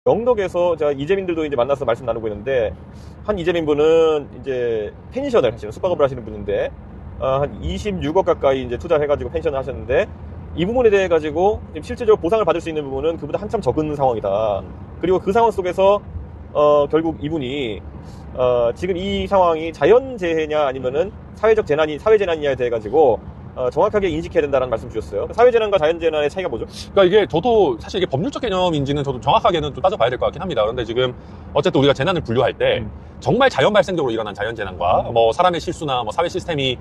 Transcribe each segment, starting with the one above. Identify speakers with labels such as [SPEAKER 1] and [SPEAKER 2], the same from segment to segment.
[SPEAKER 1] 영덕에서 제가 이재민들도 이제 만나서 말씀 나누고 있는데, 한 이재민 분은 이제 펜션을 하시는, 숙박업을 하시는 분인데, 한 26억 가까이 이제 투자해가지고 펜션을 하셨는데, 이 부분에 대해 가지고 실질적으로 보상을 받을 수 있는 부분은 그보다 한참 적은 상황이다. 그리고 그 상황 속에서 결국 이분이 지금 이 상황이 자연재해냐 아니면은 사회재난이냐에 대해 가지고 정확하게 인식해야 된다는 말씀 주셨어요. 사회재난과 자연재난의 차이가 뭐죠?
[SPEAKER 2] 그러니까 이게 저도 사실 이게 법률적 개념인지는 저도 정확하게는 좀 따져봐야 될 것 같긴 합니다. 그런데 지금 어쨌든 우리가 재난을 분류할 때 정말 자연 발생적으로 일어난 자연재난과 뭐 사람의 실수나 뭐 사회 시스템이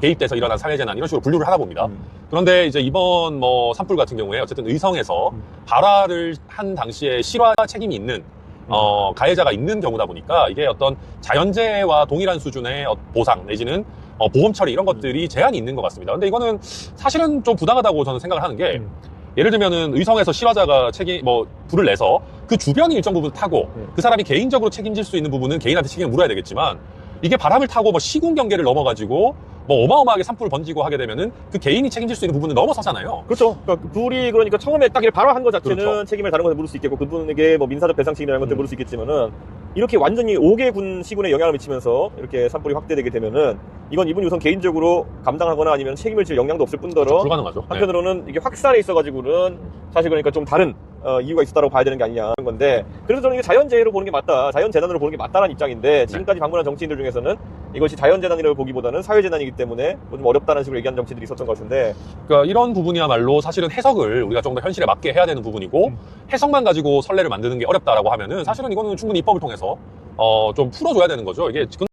[SPEAKER 2] 개입돼서 일어난 사회재난 이런 식으로 분류를 하다 봅니다. 그런데 이제 이번 뭐 산불 같은 경우에 어쨌든 의성에서 발화를 한 당시에 실화 책임이 있는 가해자가 있는 경우다 보니까 이게 어떤 자연재해와 동일한 수준의 보상 내지는 보험 처리 이런 것들이 제한이 있는 것 같습니다. 근데 이거는 사실은 좀 부당하다고 저는 생각을 하는 게 예를 들면은 의성에서 실화자가 불을 내서 그 주변이 일정 부분 타고 그 사람이 개인적으로 책임질 수 있는 부분은 개인한테 책임을 물어야 되겠지만 이게 바람을 타고 뭐 시군 경계를 넘어가지고 뭐 어마어마하게 산불을 번지고 하게 되면은 그 개인이 책임질 수 있는 부분을 넘어서잖아요.
[SPEAKER 1] 그렇죠. 그러니까 불이 그러니까 처음에 딱 발화한 것 자체는
[SPEAKER 2] 그렇죠.
[SPEAKER 1] 책임을 다른 것에 물을 수 있겠고 그분에게 뭐 민사적 배상 책임이라는 것들 물을 수 있겠지만은 이렇게 완전히 5개 군 시군에 영향을 미치면서 이렇게 산불이 확대되게 되면은 이건 이분이 우선 개인적으로 감당하거나 아니면 책임을 질 역량도 없을 뿐더러
[SPEAKER 2] 그렇죠. 불가능하죠.
[SPEAKER 1] 한편으로는 이게 확산에 있어가지고는 사실 그러니까 좀 다른 이유가 있었다고 봐야 되는 게 아니냐 하는 건데, 그래서 저는 이게 자연재해로 보는 게 맞다, 자연재난으로 보는 게 맞다라는 입장인데, 지금까지 방문한 정치인들 중에서는 이것이 자연재난이라고 보기보다는 사회재난이기 때문에 좀 어렵다는 식으로 얘기하는 정치인들이 있었던 것 같은데,
[SPEAKER 2] 그러니까 이런 부분이야말로 사실은 해석을 우리가 좀 더 현실에 맞게 해야 되는 부분이고 해석만 가지고 선례를 만드는 게 어렵다라고 하면은 사실은 이거는 충분히 입법을 통해서 좀 풀어줘야 되는 거죠. 이게